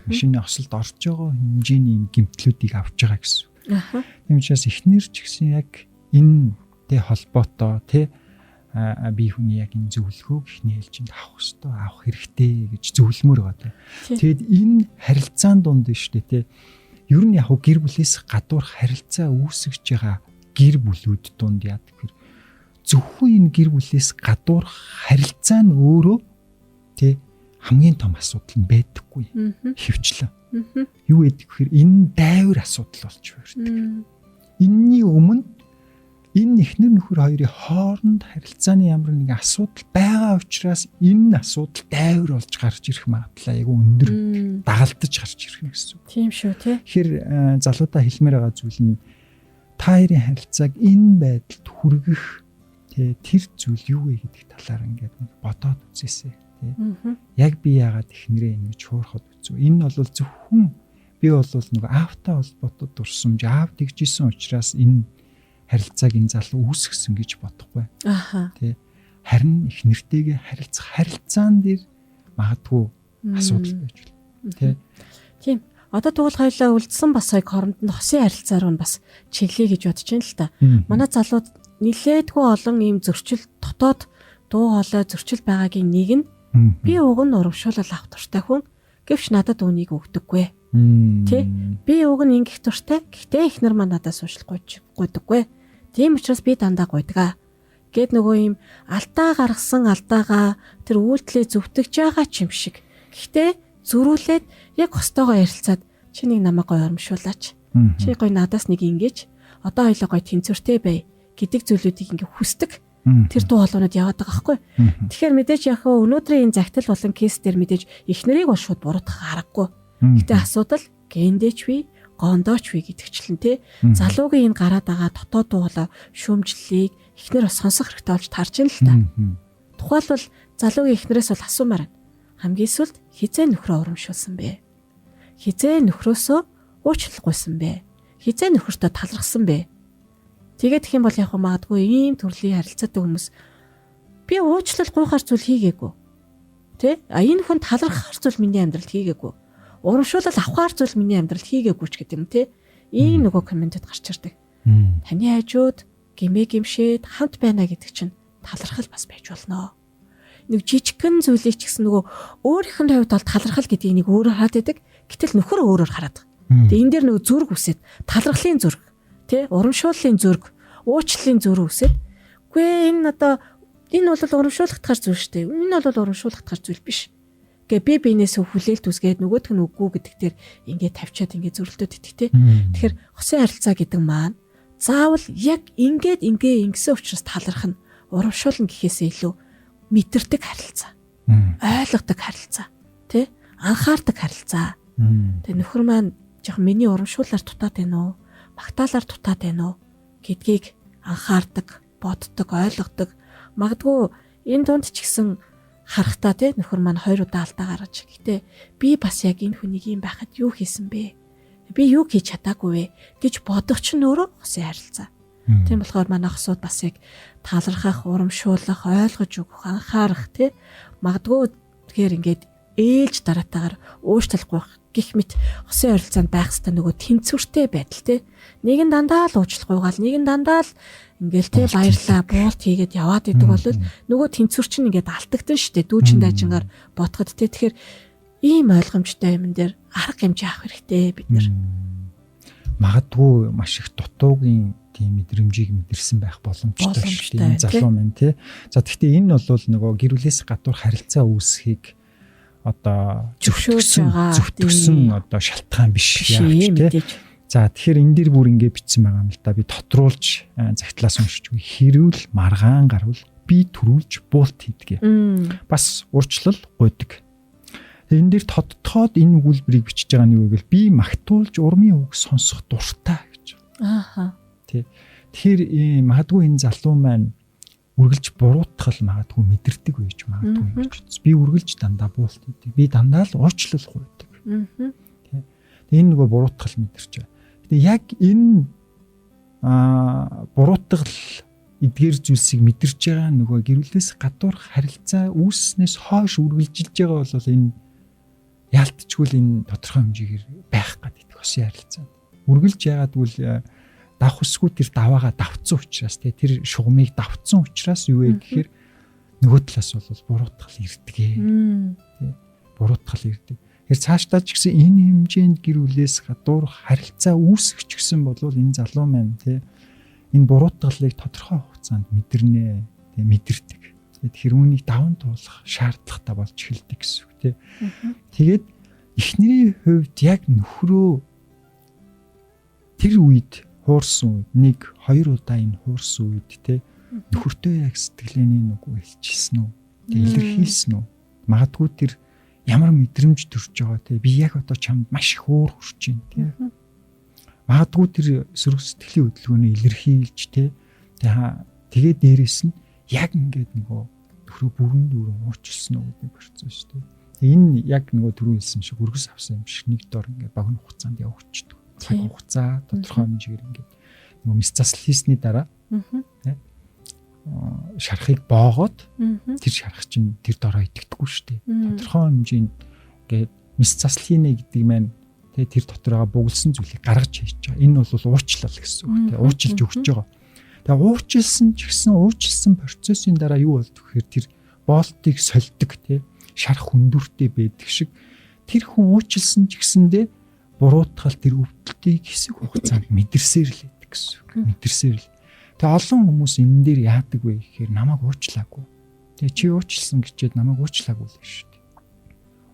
Машины осолд орж байгаа хэмжээний гэмтлүүдийг авч байгаа гэсэн. Тийм учраас эхнэр ч гэсэн яг энэтэй холбоотой тий бие хүний яг энэ зөвлөгөөг эхний ээлжинд авах хэрэгтэй, авах хэрэгтэй гэж зөвлөмөр байгаа. Тэгэд энэ харилцаан дунд нь шүү дээ тий. Ер нь яг гэр бүлээс гадуур харилцаа үүсгэж байгаа гэр бүлүүд дунд яа гэхээр зөвхөн энэ гэр бүлээс гадуур харилцаа нь өөрөө тий хамгийн том асуудал нь байдаггүй. Хөвчлэн. Юу гэдэг гэхээр энэ дайвар асуудал болж байна. Энийний өмнө энэ эхнэр нөхөр хоёрын хооронд харилцааны ямар нэгэн асуудал байгаа учраас энэ асуудал дайвар болж гарч ирэх магадлал айгүй өндөр дагалдаж гарч ирэх юм гэсэн. Тийм шүү тий. Тэгэхээр залуудаа хэлмээр байгаа зүйл нь та хоёрын харилцааг энэ байдалд хүргэх тэр зүйл юу вэ гэдэг талаар ингээд бодоод үзээсэй тий. Яг би яагаад эхнэрээ ингэж хуурахад үзв. Энэ бол зөвхөн би бол нэг аавтай холбоотой дурсамж аав тэгжсэн учраас энэ харилцааг энэ залуу үүсгэсэн гэж бодохгүй. Аха. Тий. Харин эхнэртэйгээ харилцаан дээр магадгүй асуудал байж болно. Тий. Тийм. Одоо тэгвэл хоёлаа үлдсэн бас яг хооронд нь хосын харилцаа руу бас чиглэе гэж бодож байна л та. Манай залууд нилээдгүй олон ийм зөрчил дотоод дуу хоолой зөрчил байгаагийн нэг нь би уг нь урамшуулал авах туртай хүн гэвч надад үүнийг өгдөггүй. Тэ? Би уг нь ингэх туртай. Гэхдээ эхнэр маань надаас уушлахгүйдэггүй. Тийм учраас би дандаа гуйдгаа. Гэт нөгөө ийм алдаа гаргасан алдаагаа тэр үйлдэлээ зөвтгөж байгаа ч юм шиг. Гэхдээ зөрүүлээд яг хостойгоо ярилцаад чи нэг намайг гоё урамшуулаач. Чи гоё надаас нэг ингэж одоо хоёлоо гоё тэнцвэртэй бай гэдэг зүйлүүдийг ингээ хүсдэг. Тэр дуу хоолойнод яваад байгаа байхгүй. Тэгэхээр мэдээж яг өнөөдрийн энэ загтал болон кейс дээр мэдээж эхнэрийг бол шууд буруутгах аргагүй. Гэтэ асуудал гендээч ви, гондооч ви гэдэгчлэн те залуугийн энэ гараад байгаа дотоод дуу хоолой шүүмжлэлийг эхнэр бас сонсох хэрэгтэй болж таарч байна л та. Тухайлбал залуугийн эхнэрээс бол асуумаар байна. Хамгийн сүлд хизээ нөхрөө урамшуулсан бэ? Хизээ нөхрөөсөө уучлалгүйсэн бэ? Хизээ нөхөртөө талархсан бэ? Тэгээд их юм бол яг магадгүй ийм төрлийн харилцаатай хүмүүс би уучлал гуйхаар зүйл хийгээгүй. Тэ? Энэ хүн талархахаар зүйл миний амьдралд хийгээгүй. Урамшуулал авахаар зүйл миний амьдралд хийгээгүй ч гэдэг юм те. Ийм нөгөө комментэд гарч ирдэг. Таны хажууд гимээ гимшээд хамт байна гэдэг чинь талархал бас байж болно. Нэг жижигхэн зүйлийг ч гэсэн нөгөө өөрийнх нь хувьд бол талархал гэдгийг нэг өөрөө хараад байдаг. Гэтэл нөхөр өөрөөр хараад. Тэгээ энэ дээр нөгөө зүрх үсээд талархлын зүрх, тэ урамшууллын зүрх, уучлалын зүрх үсээд. Үгүй энэ одоо энэ бол урамшуулгатгаар зүйл шүү дээ. Энэ бол урамшуулгатгаар зүйл биш. Гэ би биенээсээ хүлээлт үзгээд нөгөөх нь үгүй гэдэг дээр ингээд тавьчаад ингээд зөрлөдөд идэх тэ. Тэгэхээр хосын харилцаа гэдэг маань заавал яг ингээд ингэсэн учраас талархна, урамшуулна гэхээсээ илүү мэдэрдэг харилцаа. Ойлгодог харилцаа. Тэ? Анхаардаг харилцаа. Тэгээ нөхөр маань жоохон миний урамшуулаар дутаад байна уу? Магтаалаар дутаад байна уу? Гэдгийг анхаардаг, боддог, ойлгодог. Магадгүй энэ дунд ч гэсэн харахтаа те нөхөр маань 2 удаа алдаа гаргаж. Гэтэ би бас яг энэ хүнийг юм байхад юу хийсэн бэ? Би юу хийж чадаагүй вэ гэж бодох ч нөөрэ хосын харилцаа. Тийм болохоор манай хосууд бас яг талархах, урамшуулах, ойлгож өгөх, анхаарах тий магадгүй тэгэхээр ингээд ээлж дараатаагаар уушлахгүй гэх мэт хосын харилцаанд байх хэвээр нөгөө тэнцвэртэй байдал тий нэг нь дандаа л уучлахгүйгаал нэг нь дандаа л ингээл тий баярлаа буулт хийгээд яваад идэг бол нөгөө тэнцвэр чинь ингээд алдагдсан шүү дээ дүүжин дайжингаар бодоход тий тэгэхээр ийм ойлгомжтой юм дээр арга хэмжээ авах хэрэгтэй бид нар магадгүй маш их дутуугийн тийм мэдрэмжийг мэдэрсэн байх боломжтой шүү дээ залуу маань тий. За тэгэхдээ энэ бол нөгөө гэр бүлээс гадуур харилцаа үүсхийг одоо зөвтгсөн одоо шалтгаан биш яач тий. За тэгэхээр энэ дэр бүр ингэ бичсэн байгаа юм л да. Би тодруулж загтлаас уншиж үгүй. Хэрүүл маргаан гарвал би төрүүлж буулт хийдгээ. Бас урчлал гуйдаг. Энэ дэр тодтоод энэ өгүүлбэрийг бичиж байгаа нь юу гэвэл би магтуулж урмын үг сонсох дуртай гэж. Ааха. Тэгэхээр магадгүй энэ залуу маань үргэлж буруутгал магадгүй мэдэрдэг байж магадгүй юм гэж. Би үргэлж дандаа буулт хийдэг. Би дандаа л уучлал гуйдаг. Энэ нөгөө буруутгал мэдэрч байгаа. Гэтэ яг энэ буруутгал эдгээр зүйлсийг мэдэрч байгаа нөгөө гэр бүлээс гадуур харилцаа үүснээс хойш үргэлжилж байгаа бол энэ яалтчгүй энэ тодорхой хэмжээгээр байх гэдэг хосын харилцаа. Үргэлж яагаад гэвэл давх усгүй тэр даваагаа давцсан учраас тэр шугамыг давцсан учраас юу вэ гэхээр нөгөө талаас бол буруутгал ирдгээ. Буруутгал ирдэг. Тэгэхээр цаашдаа ч гэсэн энэ хэмжээнд гэр бүлээс гадуур харилцаа үүсгэж гисэн бол энэ залуу маань энэ буруутгалыг тодорхой хугацаанд мэдэрнэ, мэдэрдэг. Тэгэхээр үүнийг даван туулах шаардлагатай болж эхэлдэг гэсэн үг тий. Тэгээд эхнэрийн хувьд яг нөхрөө тэр үед хуурсан үед 1-2 удаа энэ хуурсан үед те нөхөртөө яг сэтгэлээний нүгөө хэлчихсэн үү? Тэг илэрхийлсэн үү? Магадгүй тэр ямар мэдрэмж төрж байгаа те би яг одоо чамд маш их уур хүрч байна те. Магадгүй тэр сөрөг сэтгэлийн хөдөлгөөний илэрхийлж те тэгээд дээрээс нь яг ингээд нөгөө нөхрөө бүрэн дүүрэн уучлсан уу гэдэг процесс те. Энэ яг нөгөө түрүү хэлсэн шиг үргэс авсан юм шиг нэг дор ингээд богино хугацаанд явагдчихдаг. Цаг хугацаа тодорхой хэмжээгээр ингээд нөгөө мэс засал хийсний дараа те шарахыг боогоод тэр шарах чинь тэр дороо итгэдэггүй шүү дээ. Тодорхой хэмжээнд ингээд мэс засал хийнэ гэдэг маань те тэр дотороо бөглсөн зүйлийг гаргаж хийж байгаа. Энэ бол уучлал гэсэн үг те. Уучлж өгч байгаа. Тэгээ уучлсан ч гэсэн уучлсан процессын дараа юу болдог гэхээр тэр болтыг сольдог те шарах хүндүртэй байдаг шиг тэр хүн уучлсан ч гэсэндээ буруутгал тэр өвдөлтийг хэсэг хугацаанд мэдэрсээр л байдаг гэсэн үг. Мэдэрсээр л. Тэгээ олон хүмүүс энэ дээр яадаг вэ гэхээр намайг уучлаагүй. Тэгээ чи уучлсан гэчээд намайг уучлаагүй л шүү дээ.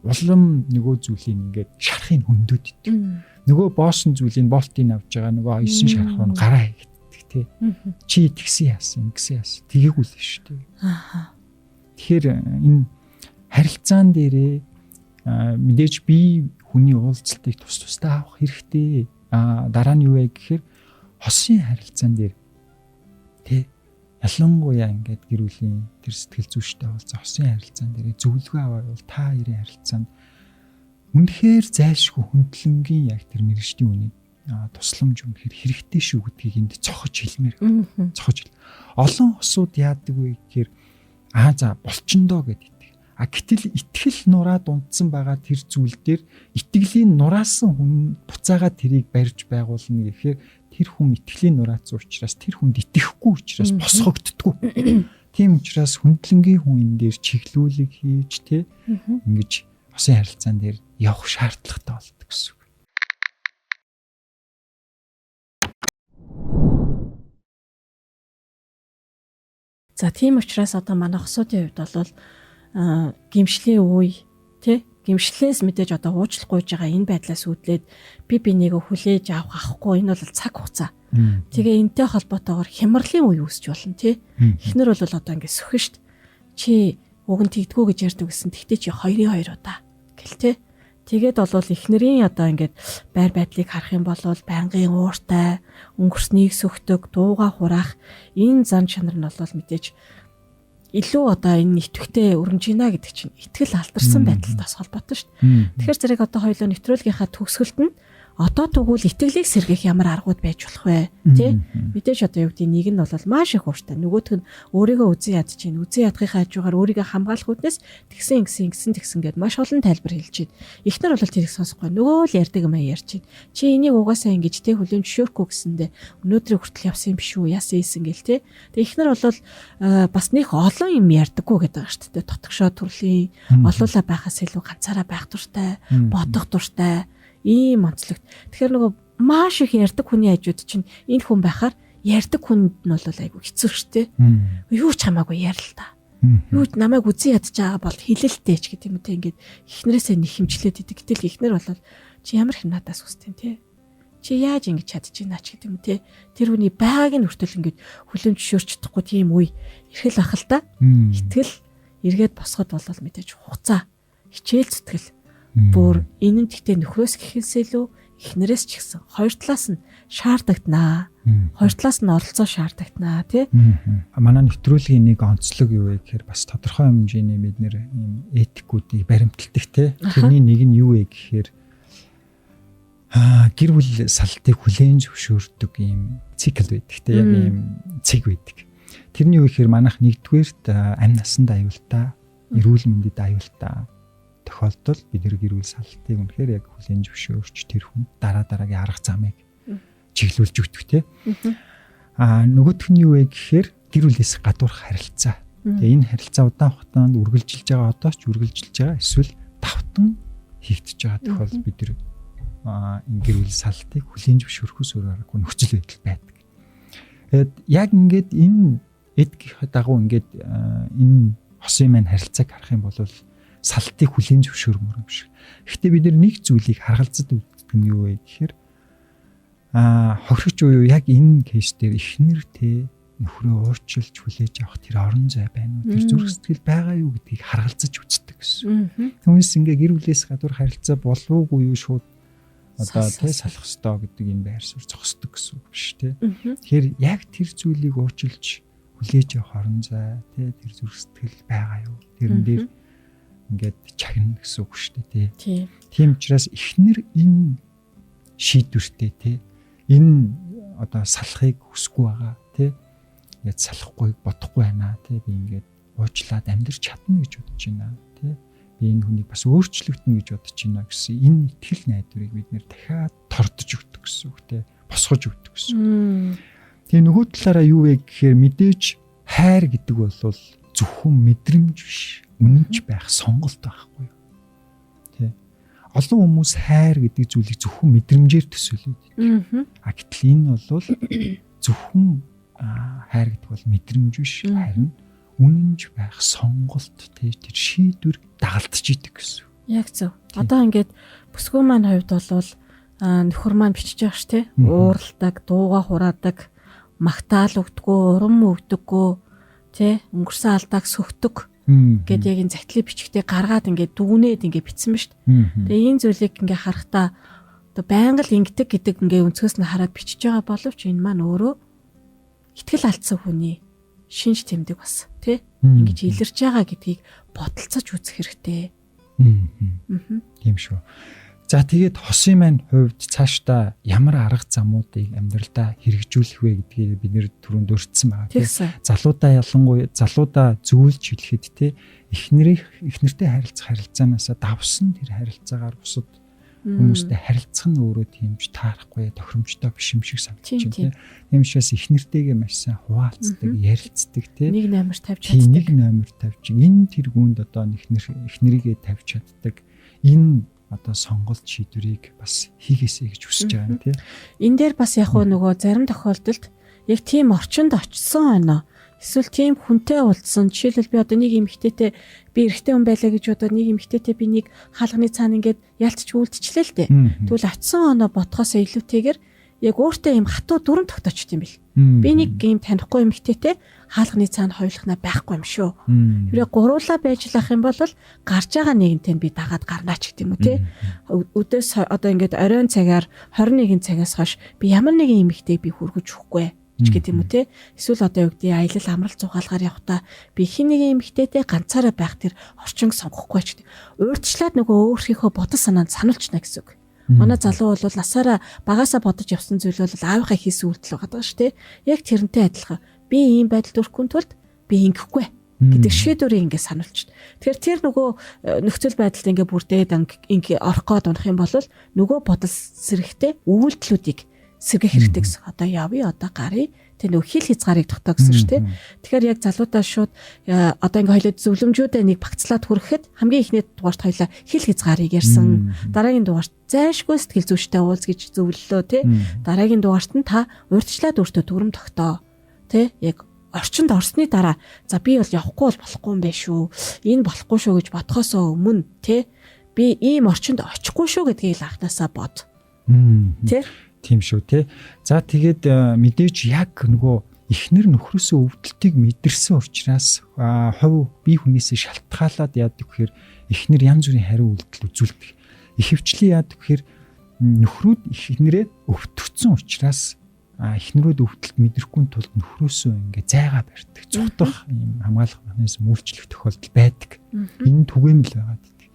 Улам нөгөө зүйлийг ингээд шарахыг хөндөд идэг. Нөгөө боосон зүйлийг болтыг авж байгаа нөгөө 9 шарах руу гараа хийгддэг тий. Чи тэгсэн яасан, ингэсэн яасан. Тэгээгүй л шүү дээ. Тэгэхээр энэ харилцаан дээрээ мэдээж би хүний уулзалтыг тусдаа авах хэрэгтэй. Дараа нь юу вэ гэхээр хосын харилцаан дээр тий ялангуяа ингээд гэр бүлийн тэр сэтгэл зүйчтэй уулзах хосын харилцаан дээр зөвлөгөө аваад та хоёрын харилцаанд үнэхээр зайлшгүй хөндлөнгийн яг тэр мэрэгчдийн үнийг тусламж үнэхээр хэрэгтэй шүү гэдгийг энд цохож хэлмээр. Цохож хэл. Олон хосууд яадаг вэ гэхээр за болчиндоо гэдэг. Гэтэл итгэл нураад унтсан байгаа тэр зүйл дээр итгэлийн нураасан хүн буцаагаад тэрийг барьж байгуулна гэхээр тэр хүн итгэлийн нураацсан учраас тэр хүнд итгэхгүй учраас босгогддгүй. Тийм учраас хөндлөнгийн хүн энэ дээр чиглүүлэг хийж те ингэж хосын харилцаан дээр явах шаардлагатай болдог гэсэн үг. За тийм учраас одоо манай хосуудын хувьд бол гимшлийн үе тий гимшлээс мэдээж одоо уучлахгүй байгаа энэ байдлаас үүдлээд би нэгэ хүлээж авахгүй энэ бол цаг хугацаа. Тэгээ энтэй холбоотойгоор хямралын үе үүсч болно тий. Эхнэр бол одоо ингэ сөхөн штт. Чи уг нь тэгдгүү гэж ярьдаг гэсэн. Тэгтээ чи 2-2 удаа гэл тий. Тэгээд бол эхнэрийн одоо ингээд байр байдлыг харах юм бол байнгын ууртай, өнгөрснийг сөхдөг, дууга хураах энэ зан чанар нь бол мэдээж илүү одоо энэ итгэвтэй өргөмжийнэ гэдэг чинь итгэл алдарсан байдалтаас холбоотой шүү дээ. Тэгэхээр зэрэг одоо хоёулаа нэвтрүүлгийнхаа төгсгөлд нь одоо тэгвэл итгэлийг сэргийх ямар аргууд байж болох вэ? Тэ? Мэдээж одоо юу гэдэг нэг нь бол маш их ууртай. Нөгөөх нь өөрийгөө үзэн ядж чинь, үзэн ядахын хажуугаар өөрийгөө хамгаалах үүднээс тэгсэн гэд маш олон тайлбар хэлж чинь. Эхнэр бол тэрийг сонсохгүй. Нөгөө л ярьдаг юм ярьж чинь. Чи энийг угаасаа ингэж тэ хүлээн зөвшөөрөхгүй гэсэндээ өнөөдрийг хүртэл явсан юм биш үү? Яасан ийсэн гэл тэ. Тэгээ эхнэр бол бас нэг олон юм ярьдаггүй гэдэг байгаа шүү дээ. Тотгошоо төрлийн олуула байхаас илүү ганцаараа байх дуртай, бодох дуртай ийм онцлогт. Тэгэхээр нөгөө маш их ярьдаг хүний хажууд чинь энэ хүн байхаар ярьдаг хүнд нь бол айгүй хэцүү шттэ. Юу ч хамаагүй ярил та. Юу намайг үзэн ядж байгаа бол хилэлтэй ч гэдэг юм те ингээд эхнэрээсээ нэхэмжлээд идэг. Гэтэл эхнэр бол чи ямар их надаас үстэн те. Чи яаж ингэж чадчихна ч гэдэг юм те. Тэр хүний байгааг нь хүртэл ингээд хүлэмж зөвшөөрч чадахгүй тийм үе ирхэл ах л та. Итгэл эргээд босгод бол мэдээж хугацаа хичээл зүтгэл бүр энэ нь гэхдээ нөхрөөс гэхээсээ илүү эхнэрээс ч гэсэн хоёр талаас нь шаардагднаа. Хоёр талаас нь оролцоо шаардагднаа тий. Манай нэвтрүүлгийн нэг онцлог юу вэ гэхээр бас тодорхой хэмжээний бид нэр ийм этикүүдийг баримталдаг тий. Тэрний нэг нь юу вэ гэхээр гэр бүл салтыг хүлээн зөвшөөрдөг ийм цикл байдаг тий. Яг ийм цэг байдаг. Тэрний юу гэхээр манайх нэгдүгээрт амь насанд аюултай, эрүүл мэндэд аюултай тохиолдол бид гэр бүл салтыг үнэхээр яг хүлээн зөвшөөрч тэр хүн дараагийн арга замыг чиглүүлж өгдөг те. Нөгөөх нь юу вэ гэхээр гэр бүлээс гадуурх харилцаа. Тэгээ энэ харилцаа удаан хугацаанд үргэлжилж байгаа одоо ч үргэлжилж байгаа эсвэл давтан хийгдэж байгаа тохиолдол бид энэ гэр бүл салтыг хүлээн зөвшөөрөхөөс өөр аргагүй нөхцөл байдал байдаг. Тэгээд яг ингээд энэ эдгэх дагуу ингээд энэ хосын маань харилцааг харах юм бол салтыг хүлээн зөвшөөрмөр юм шиг. Гэхдээ бид нэг зүйлийг харгалзаж үздэг нь юу вэ гэхээр хохирч буюу яг энэ кейс дээр эхнэр те нөхрөө уурчилж хүлээж авах тэр орон зай байна уу? Тэр зүрх сэтгэл байгаа юу гэдгийг харгалзаж үздэг гэсэн. Түүнээс ингээ гэр бүлээс гадуур харилцаа болоогүй юу шууд одоо тэ салах ёстой гэдэг энэ байр суурь зогсдог гэсэн үг биш те. Тэгэхээр яг тэр зүйлийг уурчилж хүлээж авах орон зай тэ тэр зүрх сэтгэл байгаа юу? Тэрэн дээр ингээд чагна гэсэн үг шүү дээ тий. Тийм учраас эхнэр энэ шийдвэртэй тий. Энэ одоо салахыг хүсэхгүй байгаа тий. Ингээд салахгүй бодохгүй байна тий. Би ингээд уучлаад амьдрч чадна гэж бодож байна тий. Би энэ хүнийг бас өөрчлөгдөнө гэж бодож байна гэсэн энэ итгэл найдварыг бид нэр дахиад тордож өгдөг гэсэн үг тий. Босгож өгдөг гэсэн. Тэгээ нөгөө талаараа юу вэ гэхээр мэдээж хайр гэдэг бол зөвхөн мэдрэмж биш. Үнэнч байх сонголт байхгүй юу? Тэ. Олон хүмүүс хайр гэдэг зүйлийг зөвхөн мэдрэмжээр төсөөлөд. Гэтэл энэ бол зөвхөн хайр гэдэг бол мэдрэмж биш, харин үнэнч байх сонголт тэ тэр шийдвэр дагалдж идэг гэсэн. Яг зөв. Одоо ингээд бүсгүй маань хувьд бол нөхөр маань бичиж байгаа ш тэ. Ууралдаг, дууга хураадаг, магтаал өгдөггүй, урам өгдөггүй, тэ өнгөрсөн алдааг сөхдөг. Гэт яг энэ захидлын бичгтээ гаргаад ингээд дүгнээд ингээд бичсэн ба шүү дээ. Тэгээ энэ зүйлийг ингээд харахтаа одоо байнга л ингэдэг гэдэг ингээд өнцгөөс нь хараад бичиж байгаа боловч энэ маань өөрөө итгэл алдсан хүний шинж тэмдэг бас тий ингэж илэрч байгаа гэдгийг бодолцож үзэх хэрэгтэй. Тийм шүү. За тэгээд хосын маань хувьд цаашдаа ямар арга замуудыг амьдралдаа хэрэгжүүлэх вэ гэдгийг бид нэр түрүүнд өртсөн байгаа тийм. Залуудаа ялангуяа залуудаа зөвлөж хэлэхэд те эхнэртэй харилцах харилцаанаасаа давсан тэр харилцаагаар бусад хүмүүстэй харилцах нь өөрөө тиймж таарахгүй тохиромжтой биш юм шиг санагдаж байна тийм. Тийм учраас эхнэртэйгээ маш сайн хуваалцдаг, ярилцдаг тийм. Нэг номер тавьж чаддаг. Нэг номер тавьж энэ тэргуунд одоо эхнэрийгээ тавьж чаддаг. Энэ одоо сонголт шийдвэрийг бас хийгээсэй гэж хүсэж байгаа юм тий. Энэ дээр бас яг нөгөө зарим тохиолдолд яг тийм орчинд очсон байна. Эсвэл тийм хүнтэй уулзсан. Жишээлбэл би одоо нэг эмэгтэйтэй би эрэгтэй хүн байлаа гэж бодоод нэг эмэгтэйтэй би нэг хаалганы цаана ингээд ялцч үлдчихлээ л дээ. Тэгвэл очсон оноо бодхоосоо илүүтэйгээр яг өөртөө юм хатуу дүрм тогтоочт юм бэл. Би нэг юм танихгүй эмэгтэйтэй хаалганы цаана хойлохнаа байхгүй юм шүү. Хэрэг гуруулаа байж лах юм бол гарч байгаа нэгэнтэй би дагаад гарнаач гэдэг юм уу те. Өдөөс одоо ингээд оройн цагаар 21 цагаас хойш би ямар нэгэн эмэгтэй би хүргэж өгөхгүй ч гэдэг юм уу те. Эсвэл одоо юу гэдэг аялал амрал зугаалгаар явахдаа би хин нэгэн эмэгтэйтэй ганцаараа байх тэр орчинг сонгохгүй ч гэдэг. Уурдчлаад нөгөө өөрийнхөө бодол санаанд сануулчихна гэсэн үг. Манай залуу бол насаараа багасаа бодож явсан зүйл бол аавынхаа хийсэн үйлдэл байгаа шүү дээ. Яг тэрнтэй адилхан. Би ийм байдалд хүрэхгүй тулд би ингэхгүй гэдэг шийдвэрийг ингээд сануулчих. Тэгэхээр тэр нөгөө нөхцөл байдалд ингээд бүрдээд ингээд орох гээд унах юм бол нөгөө бодол сэрэгтэй үйлдэлүүдийг сэргэх хэрэгтэй гэсэн. Одоо явъя, одоо гаръя. Тэ нөгөө хил хязгаарыг тогтоо гэсэн шүү дээ. Тэгэхээр яг залуудаа шууд одоо ингээд хоёлоо зөвлөмжүүдээ нэг багцлаад хүрэхэд хамгийн ихний дугаарт хоёлаа хил хязгаарыг ярьсан. Дараагийн дугаарт зайшгүй сэтгэл зүйчтэй уулз гэж зөвлөлөө тий. Дараагийн дугаарт нь та урьдчилаад өөртөө дүрм тогтоо. Тэ яг орчинд орсны дараа за би бол явахгүй бол болохгүй юм байна шүү. Энэ болохгүй шүү гэж бодхосоо өмнө тий би ийм орчинд очихгүй шүү гэдгийг л анханасаа бод. Тэ тийм шүү тий. За тэгээд мэдээж яг нөгөө эхнэр нөхрөөсөө өвдөлтийг мэдэрсэн учраас хувь бие хүнээсээ шалтгаалаад яадаг гэхээр эхнэр янз бүрийн хариу үйлдэл үзүүлдэг. Ихэвчлэн яадаг гэхээр нөхрүүд эхнэрээ өвдөгцсөн учраас эхнэрүүд өвдөлт мэдрэхгүй тулд нөхрөөсөө ингээ зайгаа барьдаг. Зүгтах юм хамгаалах механизм үйлчлэх тохиолдол байдаг. Энэ түгээмэл байгаа гэдэг.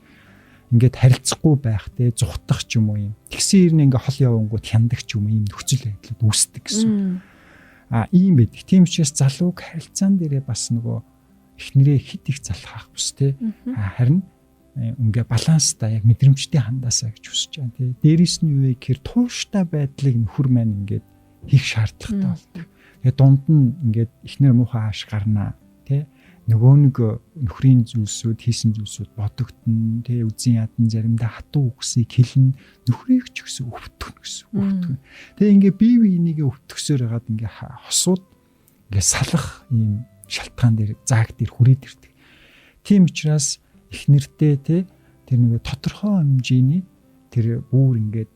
Ингээд харилцахгүй байх те зүгтах ч юм уу юм. Тэгсэн хэрнээ ингээ хол явангууд хяндаг ч юм уу юм нөхцөл байдлууд үүсдэг гэсэн. Ийм байдаг. Тийм учраас залууг харилцаан дээрээ бас нөгөө эхнэрээ хит их залхах бус те. Харин ингээ баланстай яг мэдрэмжтэй хандаасаа гэж хүсэж байгаа те. Дээрээс нь юу вэ гэхээр тууштай байдлыг нөхөр маань ингээд хийх шаардлагатай болдог. Тэгээ дунд нь ингээд эхнэр муухай ааш гарнаа тий. Нөгөө нэг нөхрийн зүйлсүүд хийсэн зүйлсүүд бодогдно тий. Үзэн ядан заримдаа хатуу үгсийг хэлнэ. Нөхрийг ч гэсэн өвтгөн гэсэн өвтгөн. Тэгээ ингээд бие бинийгээ өвтгсөөр хагаад ингээд хосууд ингээд салах ийм шалтгаан дээр зааг дээр хүрээд ирдэг. Тийм учраас эхнэртэй тий тэр нэг тодорхой хэмжээний тэр бүр ингээд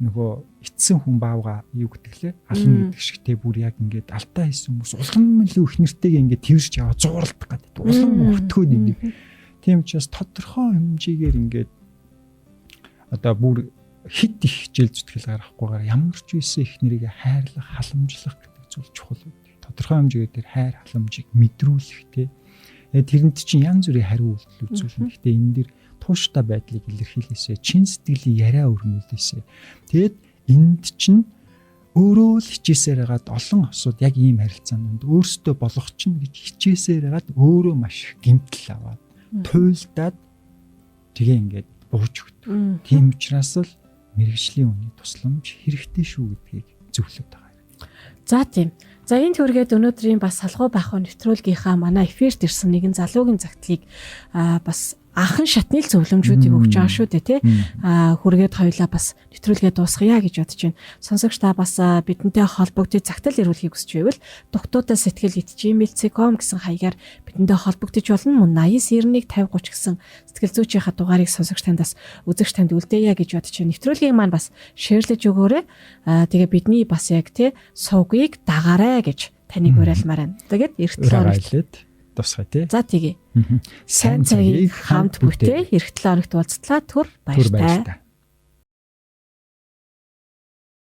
нөгөө эцсэн хүн баавга юу гэдгэлээ ална гэдэг шигтэй бүр яг ингээд алдаа хийсэн хүмүүс улам илүү их нэртэйг ингээд тэрж яваа зууралдах гэдэг. Улам өвтгөөд ингээд. Тийм учраас тодорхой хэмжээгээр ингээд одоо бүр хит их хичээл зүтгэл гаргахгүйгээр ямар ч үеийн их нэрийг хайрлах, халамжлах гэдэг зүйл чухал үү. Тодорхой хэмжээгээр тэр хайр халамжийг мэдрүүлэх те. Тэрэнд чинь янз бүрийн хариу үйлдэл үзүүлнэ. Гэхдээ энэ дэр тууштай байдлыг илэрхийлээсэ, чин сэтгэлийн яриа өргөмөлөөсэ. Тэгэд энд чинь өөрөө л хичээсээр хагаад олон осууд яг ийм харилцаанд өөрсдөө болгох чинь гэж хичээсээр хагаад өөрөө маш их гэмтэл аваад туйлдаад тэгээ ингээд бууж өгдөг. Тийм учраас л мэрэгжлийн үний тусламж хэрэгтэй шүү гэдгийг зөвлөд байгаа. За тийм. За энэ төргээд өнөөдрийн бас салгуу баахын нэвтрүүлгийнхаа манай эфирт ирсэн нэгэн залуугийн загтлыг бас анхан шатны л зөвлөмжүүдийг өгч байгаа шүү дээ тий. Хүргээд хоёлаа бас нэвтрүүлгээ дуусгая гэж бодож байна. Сонсогч та бас бидэнтэй холбогдож загтал ирүүлэхийг хүсч байвал дугтуудаа сэтгэл@gmail.com гэсэн хаягаар бидэнтэй холбогдож болно. Мөн 8991 5030 гэсэн сэтгэл зүйчийнхаа дугаарыг сонсогч танд бас үзэгч танд үлдээе гэж бодож байна. Нэвтрүүлгийг маань бас шеэрлэж өгөөрэй. Тэгээ бидний бас яг тий сувгийг дагаарай гэж таныг уриалмаар байна. Тэгээд эрт 7 хоногт тусгай тий. За тэгье. Сайн цагийг хамт бүтээ. Эх 7 хоногт уулзтлаа. Түр баяртай.